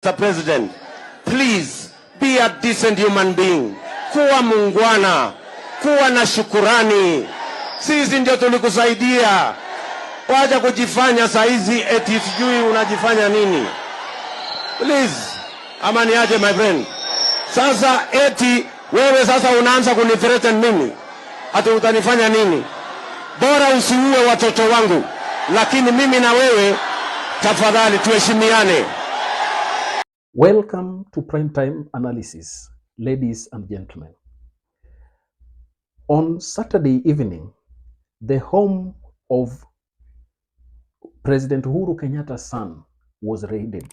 Mr. President, please be a decent human being. Kuwa muungwana, kuwa na shukurani. Sisi ndio tulikusaidia. Wacha kujifanya saizi eti sijui unajifanya nini. Please, amani aje my friend. Sasa eti wewe sasa unaanza kunithreaten mimi. Ati utanifanya nini? Bora usiue watoto wangu. Lakini mimi na wewe tafadhali tuheshimiane. Welcome to Primetime Analysis, ladies and gentlemen. On Saturday evening, the home of President Uhuru Kenyatta's son was raided,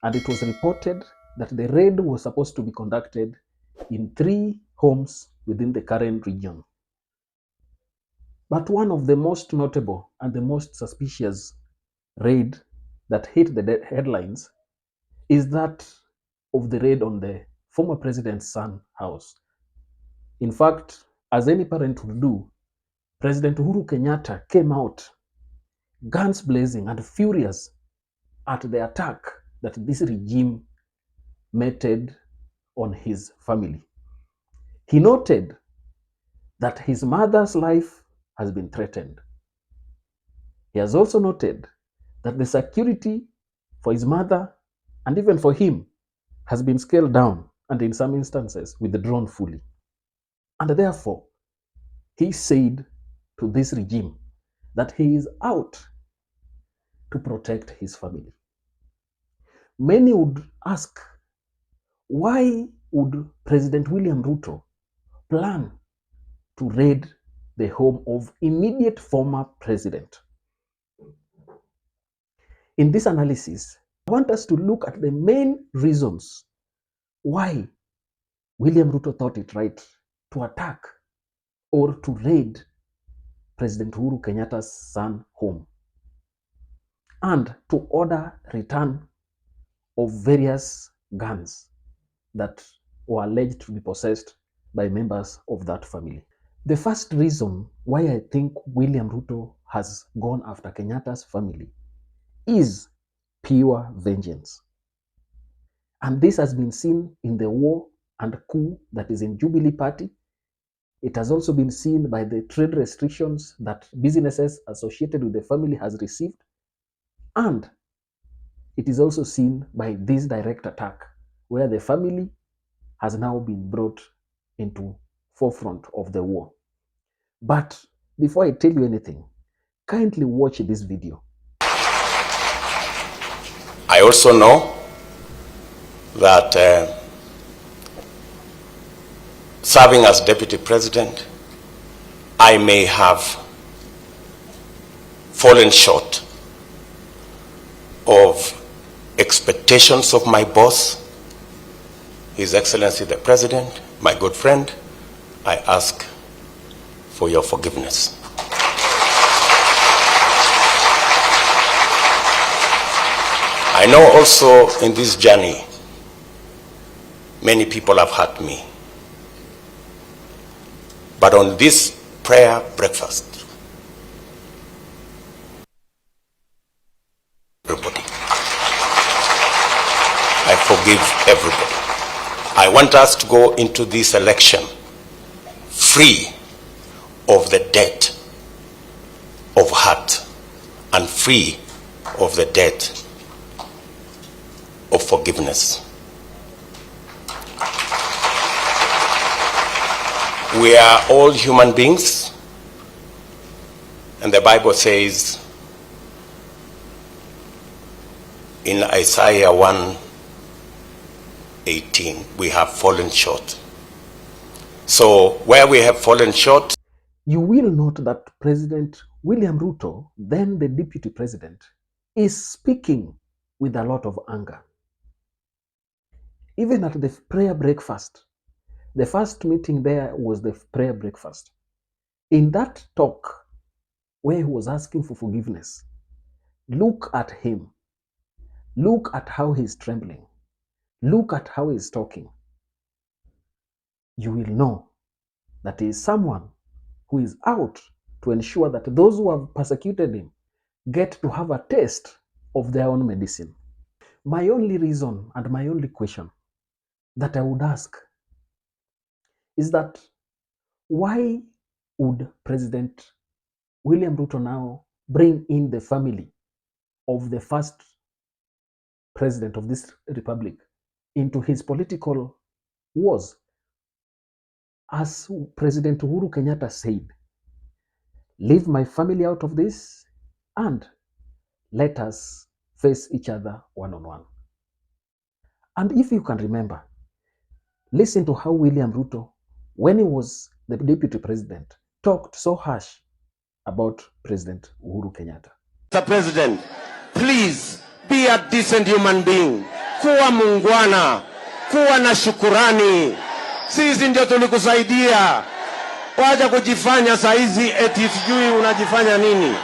and it was reported that the raid was supposed to be conducted in 3 homes within the current region. But one of the most notable and the most suspicious raid that hit the headlines is that of the raid on the former president's son's house. In fact, as any parent would do, President Uhuru Kenyatta came out guns blazing and furious at the attack that this regime meted on his family. He noted that his mother's life has been threatened. He has also noted that the security for his mother and even for him has been scaled down and in some instances withdrawn fully. And therefore, he said to this regime that he is out to protect his family. Many would ask, why would President William Ruto plan to raid the home of immediate former president? In this analysis, I want us to look at the main reasons why William Ruto thought it right to attack or to raid President Uhuru Kenyatta's son's home and to order return of various guns that were alleged to be possessed by members of that family. The first reason why I think William Ruto has gone after Kenyatta's family is pure vengeance. And this has been seen in the war and coup that is in Jubilee Party. It has also been seen by the trade restrictions that businesses associated with the family has received. And it is also seen by this direct attack where the family has now been brought into forefront of the war. But before I tell you anything, kindly watch this video. I also know that serving as deputy president, I may have fallen short of expectations of my boss, His Excellency the President, my good friend. I ask for your forgiveness. I know also in this journey, many people have hurt me. But on this prayer breakfast, everybody, I forgive everybody. I want us to go into this election free of the debt of hurt and free of the debt of forgiveness. We are all human beings, and the Bible says in Isaiah 1:18, we have fallen short. So where we have fallen short, you will note that President William Ruto, then the deputy president, is speaking with a lot of anger. Even at the prayer breakfast, the first meeting there was the prayer breakfast. In that talk, where he was asking for forgiveness, look at him. Look at how he's trembling. Look at how he's talking. You will know that he is someone who is out to ensure that those who have persecuted him get to have a taste of their own medicine. My only reason and my only question that I would ask is that why would President William Ruto now bring in the family of the first president of this republic into his political wars? As President Uhuru Kenyatta said, leave my family out of this and let us face each other one on one. And if you can remember, listen to how William Ruto, when he was the deputy president, talked so harsh about President Uhuru Kenyatta. Mr. President, please be a decent human being. Kuwa muungwana, kuwa na shukurani. Sisi ndio tulikusaidia. Wacha kujifanya saizi eti sijui unajifanya nini.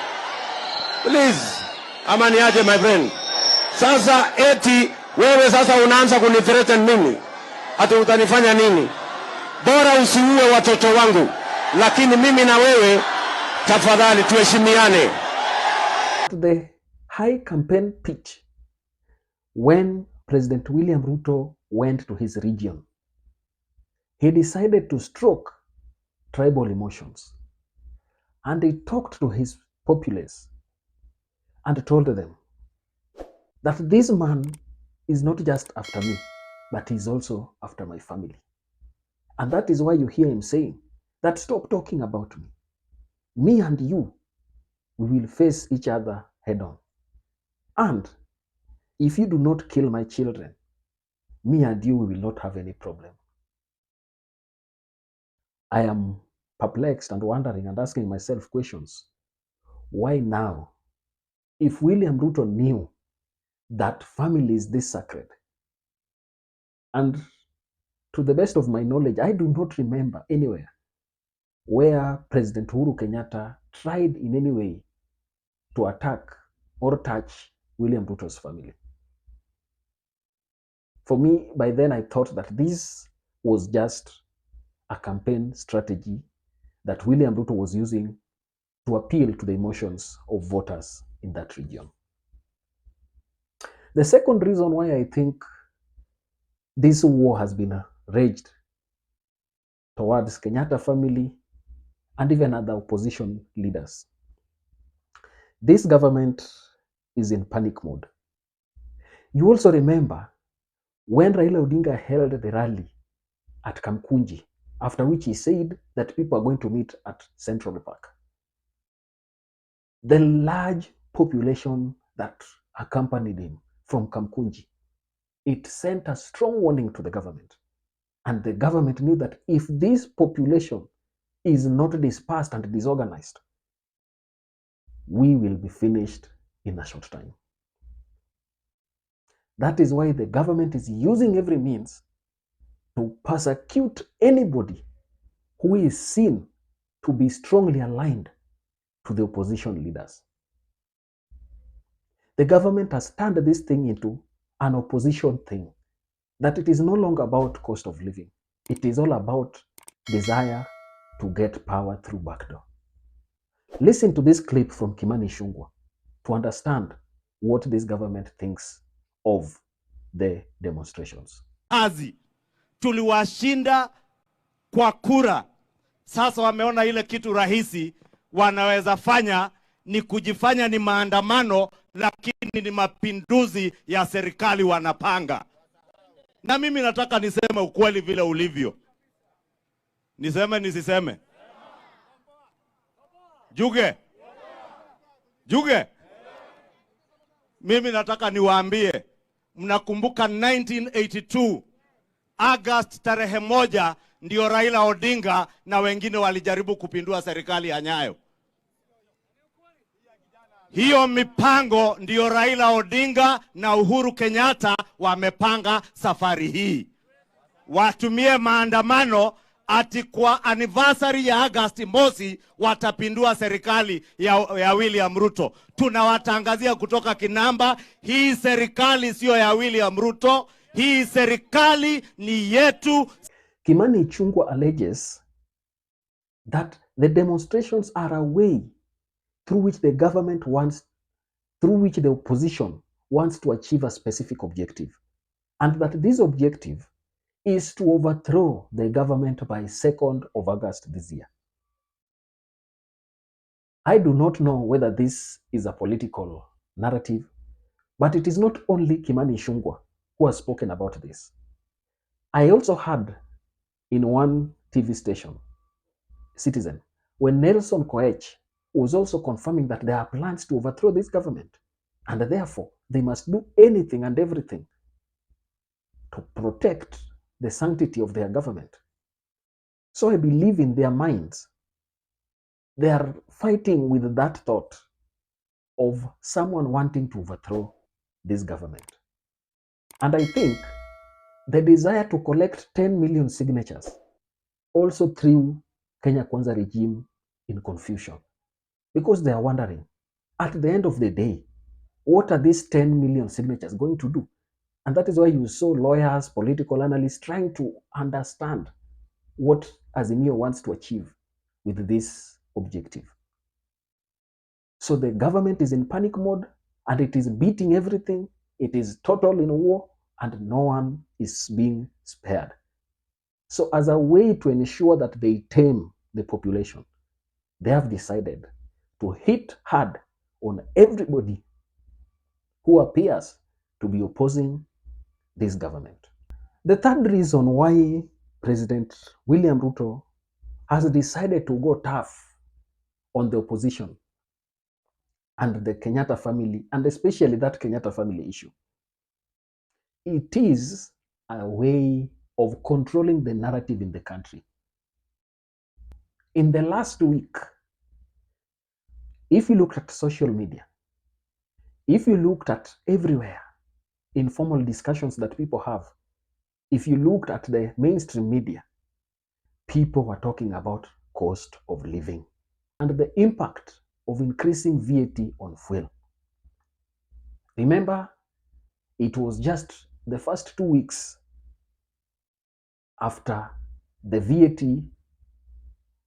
Please, ama niaje my friend. Sasa eti wewe sasa unaanza kunithreaten mimi. Ati utanifanya nini? Bora usiue watoto wangu. Lakini mimi na wewe tafadhali tuheshimiane. The high campaign pitch when President William Ruto went to his region, he decided to stroke tribal emotions, and he talked to his populace and told them that this man is not just after me, but he's also after my family. And that is why you hear him saying that stop talking about me. Me and you, we will face each other head on. And if you do not kill my children, me and you, we will not have any problem. I am perplexed and wondering and asking myself questions. Why now? If William Ruto knew that family is this sacred, and to the best of my knowledge, I do not remember anywhere where President Uhuru Kenyatta tried in any way to attack or touch William Ruto's family. For me, by then I thought that this was just a campaign strategy that William Ruto was using to appeal to the emotions of voters in that region. The second reason why I think this war has been raged towards Kenyatta family and even other opposition leaders. This government is in panic mode. You also remember when Raila Odinga held the rally at Kamkunji, after which he said that people are going to meet at Central Park. The large population that accompanied him from Kamkunji, it sent a strong warning to the government. And the government knew that if this population is not dispersed and disorganized, we will be finished in a short time. That is why the government is using every means to persecute anybody who is seen to be strongly aligned to the opposition leaders. The government has turned this thing into an opposition thing, that it is no longer about cost of living. It is all about desire to get power through backdoor. Listen to this clip from Kimani Ichung'wah to understand what this government thinks of the demonstrations. Azi tuliwashinda kwa kura. Sasa wameona ile kitu rahisi wanaweza fanya ni kujifanya ni maandamano, lakini ni mapinduzi ya serikali wanapanga. Na mimi nataka niseme ukweli vile ulivyo. Niseme nisiseme? Juge? Juge? Mimi nataka niwaambie, mnakumbuka 1982 August tarehe 1 ndio Raila Odinga na wengine walijaribu kupindua serikali ya Nyayo. Hiyo mipango ndio Raila Odinga na Uhuru Kenyatta wamepanga safari hii. Watumie maandamano ati kwa anniversary ya August mosi watapindua serikali ya William Ruto. Tunawatangazia kutoka Kinamba, hii serikali sio ya William Ruto, hii serikali ni yetu. Kimani Ichung'wah alleges that the demonstrations are a way through which the government wants, through which the opposition wants to achieve a specific objective, and that this objective is to overthrow the government by 2nd of August this year. I do not know whether this is a political narrative, but it is not only Kimani Ichung'wah who has spoken about this. I also heard in one TV station, Citizen, when Nelson Koech was also confirming that there are plans to overthrow this government, and therefore they must do anything and everything to protect the sanctity of their government. So I believe in their minds, they are fighting with that thought of someone wanting to overthrow this government. And I think the desire to collect 10 million signatures also threw Kenya Kwanza regime in confusion, because they are wondering, at the end of the day, what are these 10 million signatures going to do? And that is why you saw lawyers, political analysts trying to understand what Azimio wants to achieve with this objective. So the government is in panic mode and it is beating everything. It is total in war and no one is being spared. So as a way to ensure that they tame the population, they have decided to hit hard on everybody who appears to be opposing this government. The third reason why President William Ruto has decided to go tough on the opposition and the Kenyatta family, and especially that Kenyatta family issue, it is a way of controlling the narrative in the country. In the last week, if you looked at social media, if you looked at everywhere, informal discussions that people have, if you looked at the mainstream media, people were talking about cost of living and the impact of increasing VAT on fuel. Remember, it was just the first 2 weeks after the VAT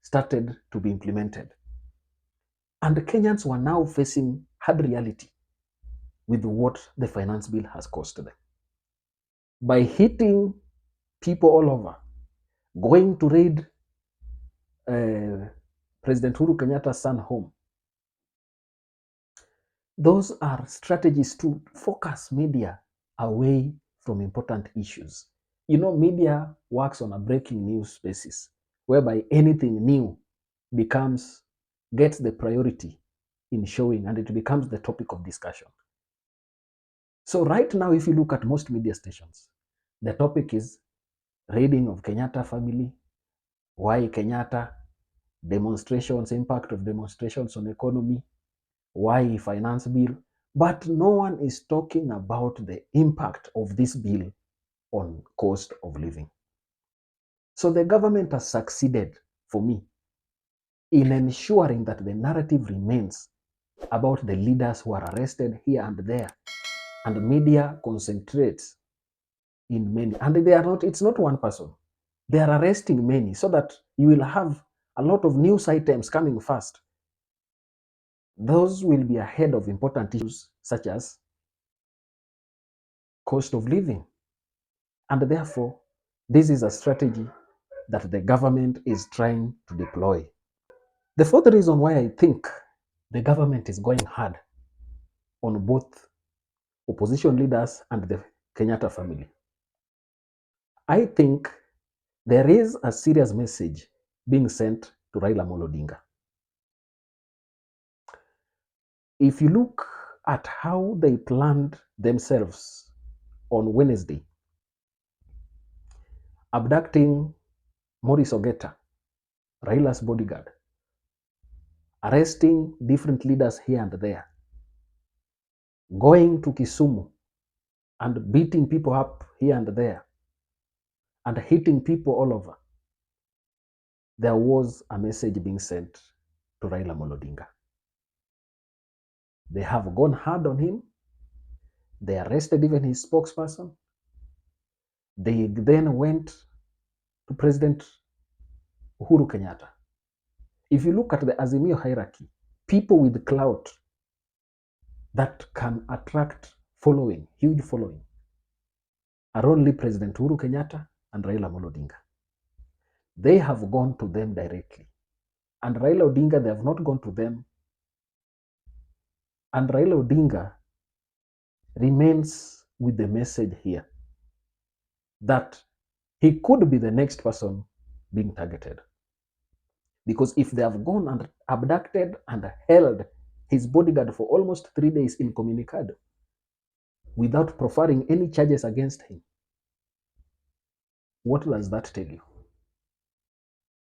started to be implemented. And Kenyans were now facing hard reality with what the finance bill has cost them. By hitting people all over, going to raid President Uhuru Kenyatta's son home, those are strategies to focus media away from important issues. You know, media works on a breaking news basis, whereby anything new gets the priority in showing and it becomes the topic of discussion. So right now, if you look at most media stations, the topic is raiding of Kenyatta family, why Kenyatta, demonstrations, impact of demonstrations on economy, why finance bill, but no one is talking about the impact of this bill on cost of living. So the government has succeeded, for me, in ensuring that the narrative remains about the leaders who are arrested here and there, and media concentrates in many. And they are not, it's not one person. They are arresting many so that you will have a lot of news items coming fast. Those will be ahead of important issues such as cost of living. And therefore, this is a strategy that the government is trying to deploy. The fourth reason why I think the government is going hard on both opposition leaders and the Kenyatta family, I think there is a serious message being sent to Raila Odinga. If you look at how they planned themselves on Wednesday, abducting Maurice Ogeta, Raila's bodyguard, arresting different leaders here and there, going to Kisumu and beating people up here and there, and hitting people all over, there was a message being sent to Raila Odinga. They have gone hard on him. They arrested even his spokesperson. They then went to President Uhuru Kenyatta. If you look at the Azimio hierarchy, people with clout that can attract following, huge following, are only President Uhuru Kenyatta and Raila Amolo Odinga. They have gone to them directly. And Raila Odinga, they have not gone to them. And Raila Odinga remains with the message here that he could be the next person being targeted. Because if they have gone and abducted and held his bodyguard for almost 3 days incommunicado without proffering any charges against him, what does that tell you?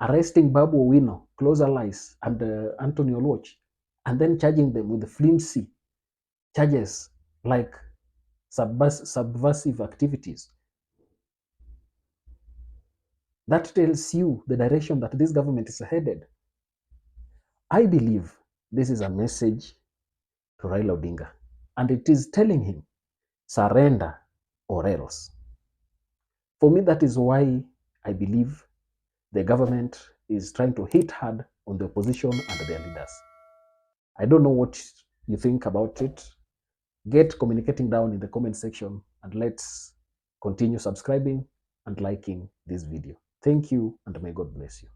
Arresting Babu Owino, close allies, and Anthony Oluoch, and then charging them with flimsy charges like subversive activities. That tells you the direction that this government is headed. I believe this is a message to Raila Odinga, and it is telling him, surrender or else. For me, that is why I believe the government is trying to hit hard on the opposition and their leaders. I don't know what you think about it. Get communicating down in the comment section, and let's continue subscribing and liking this video. Thank you, and may God bless you.